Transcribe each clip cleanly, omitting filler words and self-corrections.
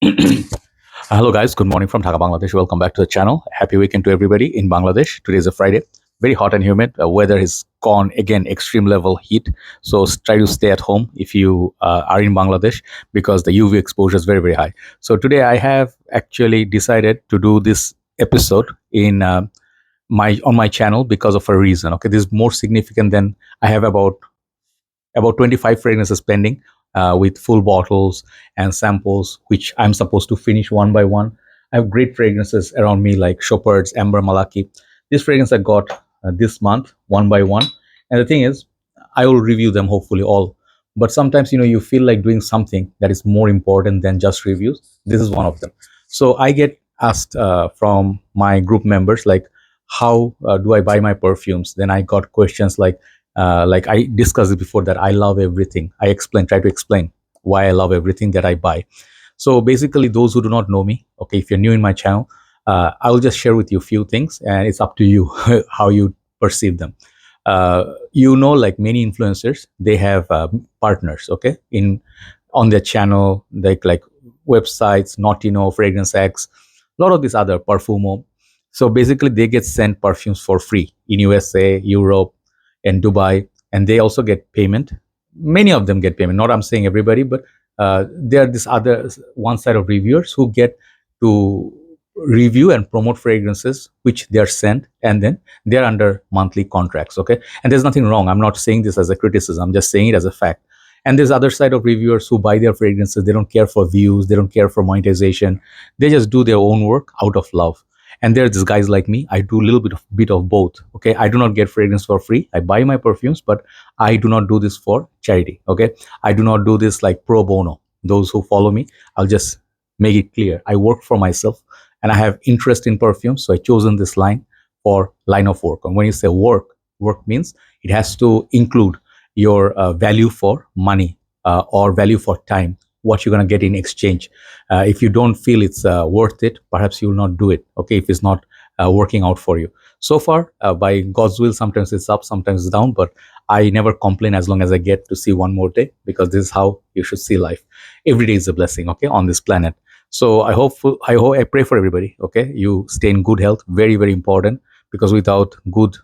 Hello, guys. Good morning from Dhaka, Bangladesh. Welcome back to the channel. Happy weekend to everybody in Bangladesh. Today is a Friday. Very hot and humid. Weather is gone again, extreme level heat. So try to stay at home if you are in Bangladesh because the UV exposure is very, very high. So today I have actually decided to do this episode in my on my channel because of a reason. Okay, this is more significant than I have about 25 fragrances pending with full bottles and samples, which I'm supposed to finish one by one. I have great fragrances around me like Chopard's, Amber Malaki. This fragrance I got this month, one by one. And the thing is, I will review them hopefully all. But sometimes, you feel like doing something that is more important than just reviews. This is one of them. So I get asked from my group members, like, how do I buy my perfumes? Then I got questions like I discussed it before, that I love everything. Try to explain why I love everything that I buy. So basically, those who do not know me, okay, if you're new in my channel, I will just share with you a few things, and it's up to you how you perceive them. Like many influencers, they have partners, okay, in on their channel, like websites, Notino, Fragrance X, a lot of these other Perfume. So basically, they get sent perfumes for free in USA, Europe, and Dubai, and they also get payment. Many of them get payment. Not I'm saying everybody, but there are this other one side of reviewers who get to review and promote fragrances which they are sent, and then they're under monthly contracts. Okay, and there's nothing wrong. I'm not saying this as a criticism. I'm just saying it as a fact. And there's other side of reviewers who buy their fragrances. They don't care for views. They don't care for monetization. They just do their own work out of love. And there's these guys like me. I do a little bit of both. Okay, I do not get fragrance for free. I buy my perfumes, but I do not do this for charity. Okay, I do not do this like pro bono. Those who follow me, I'll just make it clear. I work for myself, and I have interest in perfumes, so I chosen this line for line of work. And when you say work means it has to include your value for money or value for time, what you're going to get in exchange. If you don't feel it's worth it, perhaps you will not do it. Okay, if it's not working out for you. So far, by God's will, sometimes it's up, sometimes it's down, but I never complain as long as I get to see one more day, because this is how you should see life. Every day is a blessing, okay, on this planet. So I pray for everybody. Okay, you stay in good health. Very, very important, because without good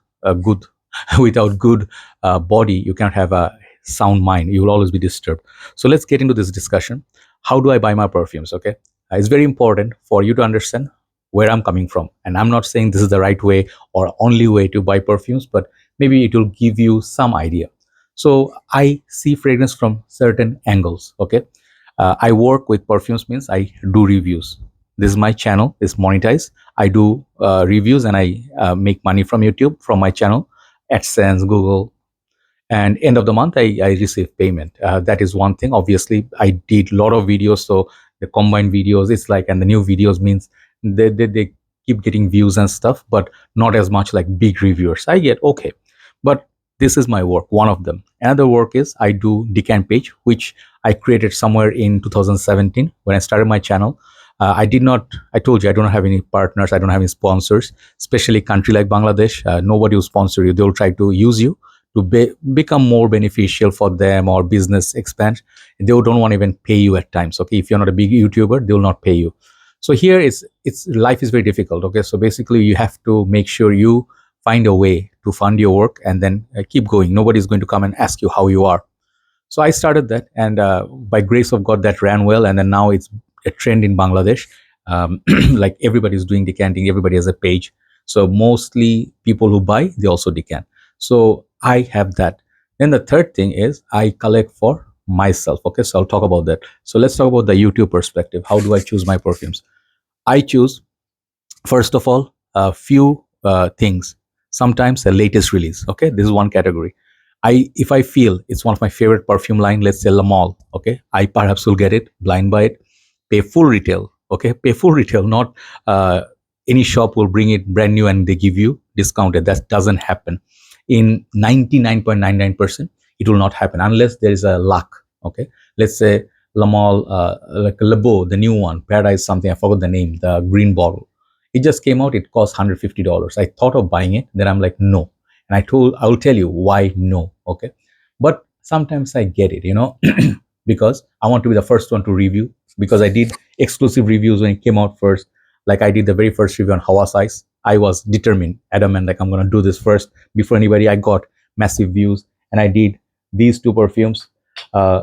without good body, you can't have a sound mind. You will always be disturbed. So let's get into this discussion. How do I buy my perfumes? Okay, it's very important for you to understand where I'm coming from. And I'm not saying this is the right way or only way to buy perfumes, but maybe it will give you some idea. So I see fragrance from certain angles. Okay, I work with perfumes means I do reviews. This is my channel, it's monetized. I do reviews, and I make money from YouTube, from my channel, AdSense, Google, and end of the month I receive payment. That is one thing. Obviously, I did a lot of videos, so the combined videos, it's like, and the new videos means they keep getting views and stuff, but not as much like big reviewers. I get okay, but this is my work, one of them. Another work is I do Decant page, which I created somewhere in 2017 when I started my channel. I told you, I don't have any partners, I don't have any sponsors, especially country like Bangladesh. Nobody will sponsor you. They will try to use you to become more beneficial for them, or business expand. They don't want to even pay you at times. Okay, if you're not a big YouTuber, they will not pay you. So here it's life is very difficult. Okay, so basically you have to make sure you find a way to fund your work, and then keep going. Nobody's going to come and ask you how you are. So I started that, and by grace of God, that ran well, and then now it's a trend in Bangladesh. Like everybody's doing decanting, everybody has a page. So mostly people who buy, they also decant. So I have that. Then the third thing is I collect for myself. Okay, so I'll talk about that. So let's talk about the YouTube perspective. How do I choose my perfumes? I choose, first of all, a few things. Sometimes the latest release. Okay, this is one category. If I feel it's one of my favorite perfume line, let's say La Mall, okay, I perhaps will get it, blind buy it, pay full retail. Okay, pay full retail, not any shop will bring it brand new and they give you discounted. That doesn't happen. In 99.99%, it will not happen unless there is a luck. Okay, let's say La Mall, like Le Beau, the new one, Paradise something, I forgot the name, the green bottle. It just came out, it cost $150. I thought of buying it, then I'm like, no. And I will tell you why no. Okay, but sometimes I get it, because I want to be the first one to review, because I did exclusive reviews when it came out first. Like I did the very first review on Hawa size. I was determined, adamant, like I'm gonna do this first before anybody. I got massive views, and I did these two perfumes, uh,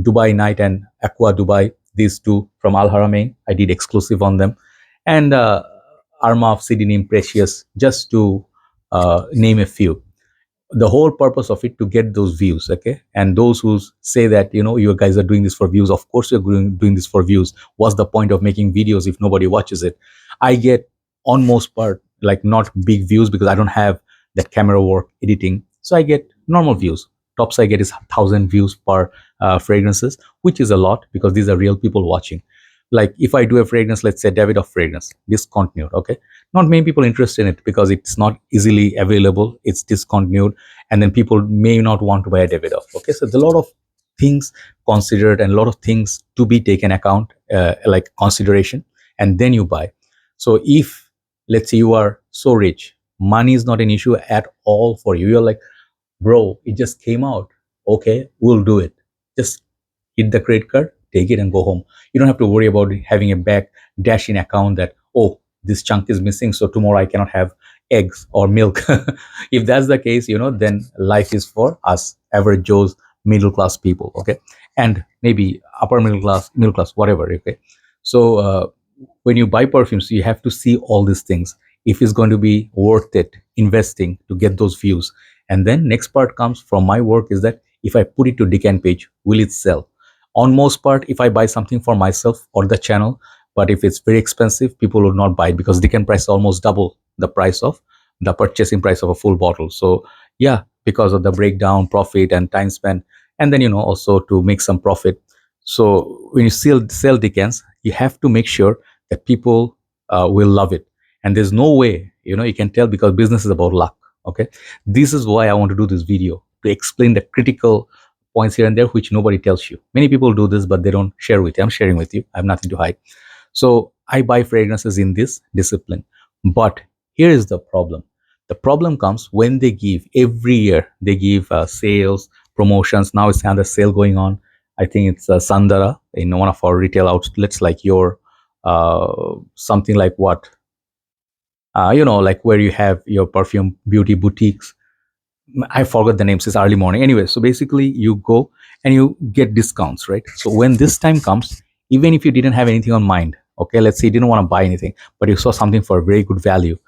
Dubai Night and Aqua Dubai. These two from Al Haramain. I did exclusive on them, and Arma of CD name Precious, just to name a few. The whole purpose of it to get those views, okay? And those who say that, you guys are doing this for views, of course you're doing this for views. What's the point of making videos if nobody watches it? I get, on most part, like not big views, because I don't have that camera work editing, so I get normal views. Tops I get is 1,000 views per fragrances, which is a lot because these are real people watching. Like if I do a fragrance, let's say David of fragrance, discontinued, okay, not many people interested in it because it's not easily available, it's discontinued, and then people may not want to buy a Davidoff. Okay, so there's a lot of things considered and a lot of things to be taken account, like consideration, and then you buy. So if, let's say, you are so rich, money is not an issue at all for you. You're like, bro, it just came out. Okay, we'll do it. Just hit the credit card, take it, and go home. You don't have to worry about having a back dash in account that, oh, this chunk is missing, so tomorrow I cannot have eggs or milk. If that's the case, then life is for us average Joe's, middle class people, okay, and maybe upper middle class, whatever, okay. So when you buy perfumes, you have to see all these things. If it's going to be worth it investing to get those views, and then next part comes from my work is that if I put it to Decant page, will it sell? On most part, if I buy something for myself or the channel, but if it's very expensive, people will not buy it because Decant price is almost double the price of the purchasing price of a full bottle. So yeah, because of the breakdown, profit, and time spent, and then also to make some profit. So when you sell Decants, you have to make sure that people will love it, and there's no way you can tell, because business is about luck. Okay, this is why I want to do this video, to explain the critical points here and there which nobody tells you. Many people do this, but they don't share with you. I'm sharing with you. I have nothing to hide. So I buy fragrances in this discipline. But here is the problem. The problem comes when they give, every year they give sales, promotions. Now it's another sale going on. I think it's Sandara in one of our retail outlets, like your something like what, like where you have your perfume beauty boutiques. I forgot the names. It's early morning. Anyway, so basically you go and you get discounts, right? So when this time comes, even if you didn't have anything on mind, okay, let's say you didn't want to buy anything, but you saw something for a very good value,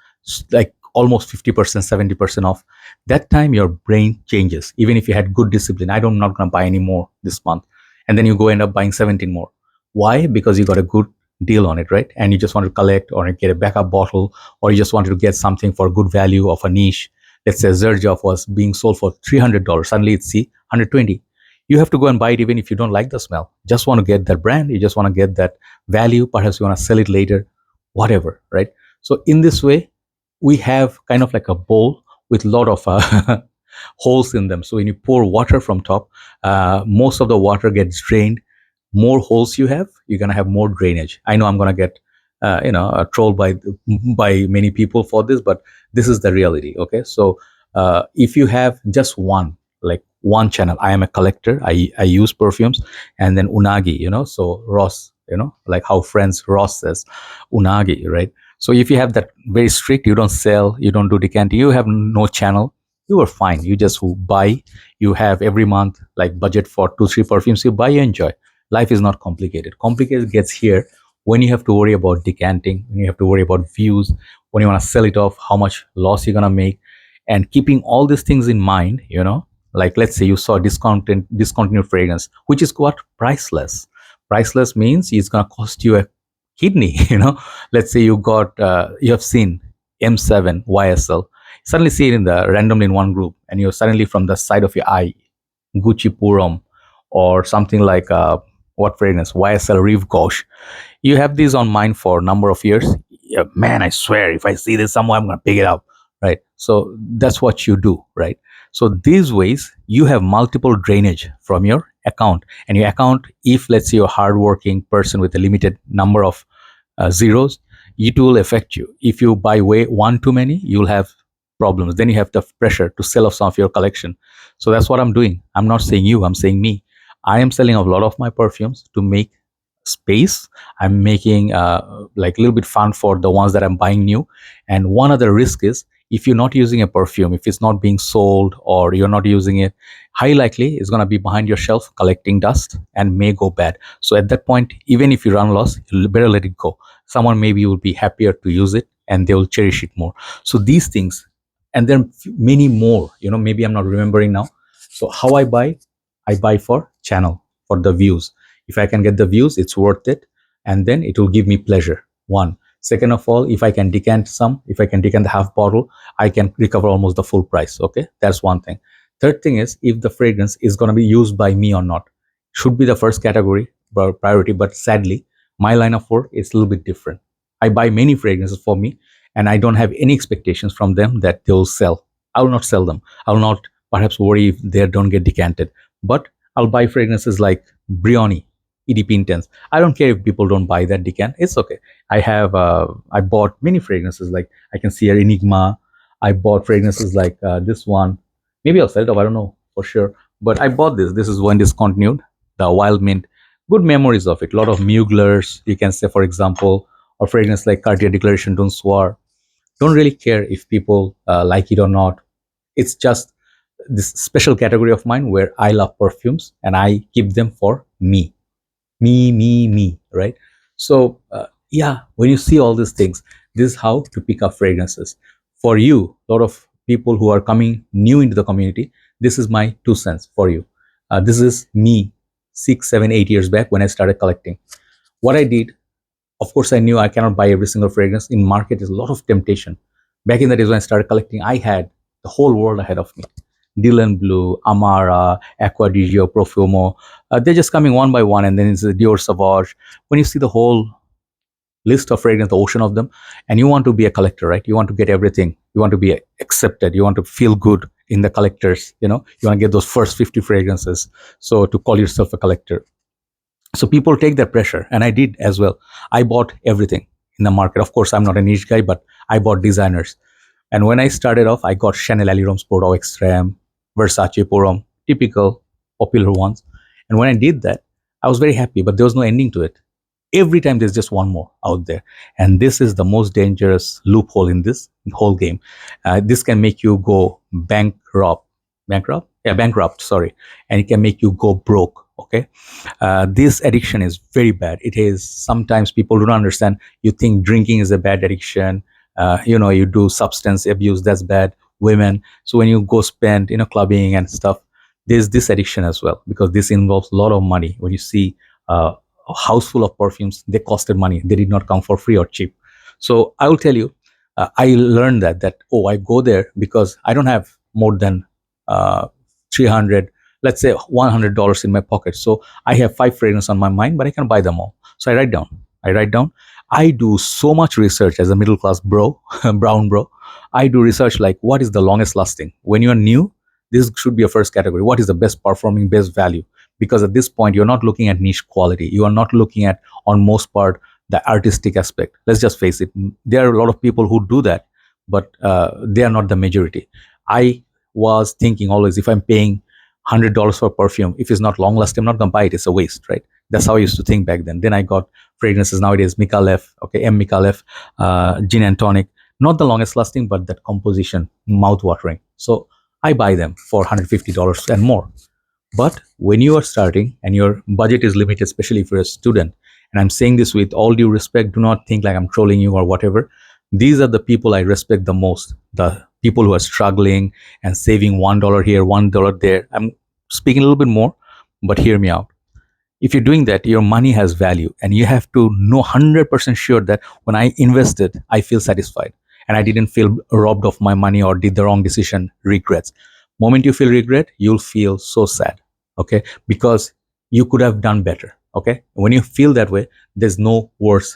like almost 50%, 70% off, that time your brain changes. Even if you had good discipline, I'm not going to buy any more this month. And then you go end up buying 17 more. Why? Because you got a good deal on it, right? And you just want to collect or get a backup bottle, or you just wanted to get something for good value of a niche. Let's say Zerjoff was being sold for $300. Suddenly it's 120. You have to go and buy it even if you don't like the smell. Just want to get that brand. You just want to get that value. Perhaps you want to sell it later, whatever, right? So in this way, we have kind of like a bowl with a lot of holes in them. So when you pour water from top, most of the water gets drained. More holes you have, you're going to have more drainage. I know I'm going to get trolled by many people for this, but this is the reality. Okay, so if you have just one channel, I am a collector, I use perfumes, and then unagi, so Ross, like how friends Ross says unagi, right? So if you have that very strict, you don't sell, you don't do decanting, you have no channel, you are fine. You just buy, you have every month like budget for 2-3 perfumes, you buy, you enjoy. Life is not complicated. Complicated gets here when you have to worry about decanting, when you have to worry about views, when you want to sell it off, how much loss you're going to make. And keeping all these things in mind, like let's say you saw discontinued fragrance, which is what? Priceless. Priceless means it's going to cost you a kidney. Let's say you have seen M7 YSL, suddenly see it randomly in one group, and you're suddenly from the side of your eye, Gucci Purom, or something like what fragrance, YSL Rive Gauche. You have these on mind for a number of years. Yeah, man, I swear, if I see this somewhere, I'm going to pick it up, right? So that's what you do, right? So these ways, you have multiple drainage from your account. And your account, if let's say you're a hardworking person with a limited number of zeros, it will affect you. If you buy one too many, you'll have problems. Then you have the pressure to sell off some of your collection. So that's what I'm doing. I'm not saying you, I'm saying me. I am selling a lot of my perfumes to make space. I'm making like a little bit fun for the ones that I'm buying new. And one other risk is if you're not using a perfume, if it's not being sold or you're not using it, high likely it's going to be behind your shelf collecting dust and may go bad. So at that point, even if you run loss, you better let it go. Someone maybe will be happier to use it and they will cherish it more. So these things, and then many more, maybe I'm not remembering now. So how I buy for channel, for the views. If I can get the views, it's worth it, and then it will give me pleasure. One. Second of all, if I can decant some, if I can decant the half bottle, I can recover almost the full price. Okay, that's one thing. Third thing is if the fragrance is going to be used by me or not, should be the first category priority. But sadly, my line of work is a little bit different. I buy many fragrances for me, and I don't have any expectations from them that they will sell. I will not sell them. I will not perhaps worry if they don't get decanted. But I'll buy fragrances like Brioni, EDP Intense. I don't care if people don't buy that decant. It's okay. I bought many fragrances like I can see Enigma. I bought fragrances like this one. Maybe I'll sell it off. I don't know for sure. But I bought this. This is one discontinued, the Wild Mint. Good memories of it. A lot of Muglers, you can say, for example, or fragrance like Cartier Declaration D'un Soir. Don't really care if people like it or not. It's just this special category of mine where I love perfumes and I keep them for me, right? So, yeah, when you see all these things, this is how to pick up fragrances. For you, a lot of people who are coming new into the community, this is my 2 cents for you. This is me 6, 7, 8 years back when I started collecting. What I did, of course, I knew I cannot buy every single fragrance. In market, there's a lot of temptation. Back in the days when I started collecting, I had the whole world ahead of me. Dylan Blue, Amara, Aqua di Gio, Profumo. They're just coming one by one, and then it's the Dior Sauvage. When you see the whole list of fragrance, the ocean of them, and you want to be a collector, right? You want to get everything. You want to be accepted. You want to feel good in the collectors. You want to get those first 50 fragrances. So to call yourself a collector. So people take that pressure, and I did as well. I bought everything in the market. Of course, I'm not a niche guy, but I bought designers. And when I started off, I got Chanel Allure Sport Eau Extreme, Versace Pour typical popular ones. And when I did that, I was very happy, but there was no ending to it. Every time there's just one more out there. And this is the most dangerous loophole in this whole game. This can make you go bankrupt. Bankrupt? Yeah, bankrupt, sorry. And it can make you go broke. Okay. This addiction is very bad. It is sometimes people don't understand. You think drinking is a bad addiction. You do substance abuse, that's bad. Women. So when you go spend, clubbing and stuff, there's this addiction as well because this involves a lot of money. When you see a house full of perfumes, they costed money. They did not come for free or cheap. So I will tell you, I learned that I go there because I don't have more than 300, let's say $100 in my pocket. So I have 5 fragrances on my mind, but I can buy them all. So I write down. I do so much research as a middle class bro, brown bro. I do research like what is the longest lasting. When you're new, this should be a first category. What is the best performing, best value? Because at this point, you're not looking at niche quality. You are not looking at, on most part, the artistic aspect. Let's just face it. There are a lot of people who do that, but they are not the majority. I was thinking always, if I'm paying $100 for perfume, if it's not long lasting, I'm not gonna buy it. It's a waste, right? That's how I used to think back then. Then I got fragrances nowadays, Micallef, okay, M. Micallef, Gin and Tonic. Not the longest lasting, but that composition, mouth watering. So I buy them for $150 and more. But when you are starting and your budget is limited, especially if you're a student, and I'm saying this with all due respect, do not think like I'm trolling you or whatever. These are the people I respect the most. The people who are struggling and saving $1 here, $1 there. I'm speaking a little bit more, but hear me out. If you're doing that, your money has value, and you have to know 100% sure that when I invested, I feel satisfied and I didn't feel robbed of my money or did the wrong decision, regrets. Moment you feel regret, you'll feel so sad, okay? Because you could have done better, okay? When you feel that way, there's no worse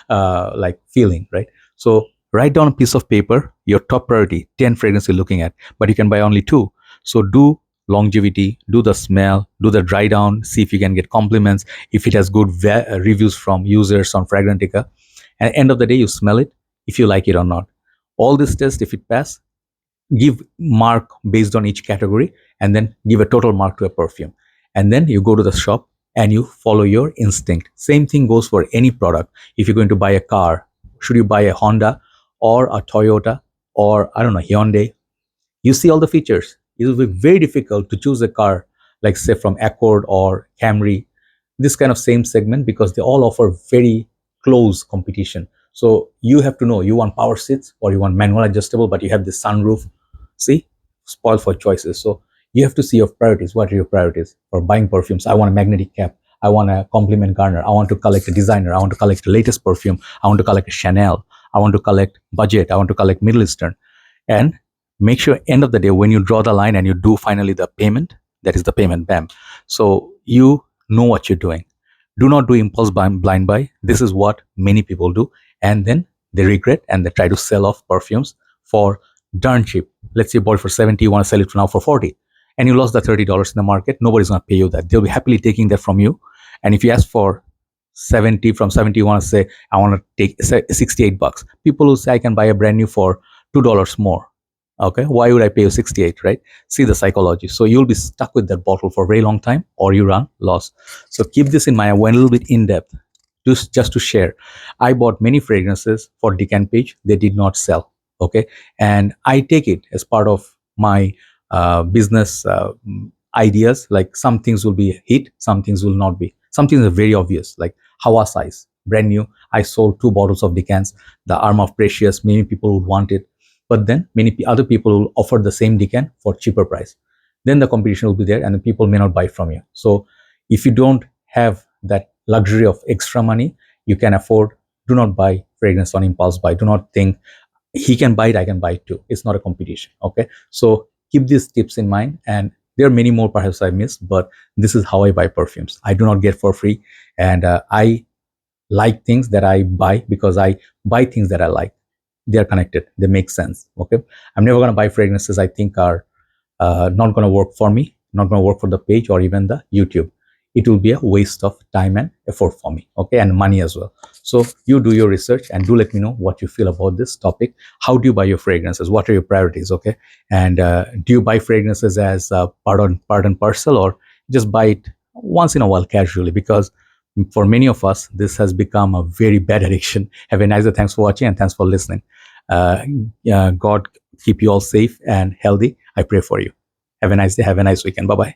like feeling, right? So write down a piece of paper, your top priority, 10 fragrances you're looking at, but you can buy only 2. So do longevity, do the smell, do the dry down, see if you can get compliments, if it has good reviews from users on Fragrantica. And at the end of the day, you smell it, if you like it or not. All this test, if it pass, give mark based on each category, and then give a total mark to a perfume. and then you go to the shop and you follow your instinct. Same thing goes for any product. If you're going to buy a car, should you buy a Honda or a Toyota or I don't know, Hyundai? You see all the features. It will be very difficult to choose a car like say from Accord or Camry, this kind of same segment, because they all offer very close competition. So you have to know you want power seats or you want manual adjustable, but you have the sunroof. See, spoil for choices. So you have to see your priorities. What are your priorities for buying perfumes? I want a magnetic cap. I want a compliment garner. I want to collect a designer. I want to collect the latest perfume. I want to collect a Chanel. I want to collect budget. I want to collect Middle Eastern. And make sure end of the day when you draw the line and you do finally the payment, that is the payment, bam. So you know what you're doing. Do not do impulse blind buy. This is what many people do, and then they regret and they try to sell off perfumes for darn cheap. Let's say you bought it for 70, you want to sell it now for 40, and you lost the $30 in the market. Nobody's going to pay you that. They'll be happily taking that from you. And if you ask for 70, from 70 you want to say I want to take $68, people will say I can buy a brand new for $2 more. Okay, why would I pay you 68, right? See the psychology. So you'll be stuck with that bottle for a very long time, or you run loss. So keep this in mind. I went a little bit in depth just to share. I bought many fragrances for Decant page. They did not sell. Okay, and I take it as part of my business ideas. Like some things will be hit, some things will not be. Some things are very obvious, like Hawa size, brand new. I sold 2 bottles of Decants. The Arm of Precious, many people would want it, but then many other people will offer the same decant for cheaper price. Then the competition will be there and the people may not buy from you. So if you don't have that luxury of extra money, you can afford, do not buy fragrance on impulse buy. Do not think he can buy it, I can buy it too. It's not a competition. Okay, so keep these tips in mind, and there are many more perhaps I missed, but this is how I buy perfumes. I do not get for free, and I like things that I buy because I buy things that I like. They are connected, they make sense. Okay, I'm never going to buy fragrances I think are not going to work for me, not going to work for the page or even the YouTube. It will be a waste of time and effort for me, okay, and money as well. So you do your research and do let me know what you feel about this topic. How do you buy your fragrances? What are your priorities? Okay, and do you buy fragrances as part and parcel, or just buy it once in a while casually? Because for many of us this has become a very bad addiction. Have a nice day. Thanks for watching and thanks for listening. God keep you all safe and healthy. I pray for you. Have a nice day. Have a nice weekend. Bye bye.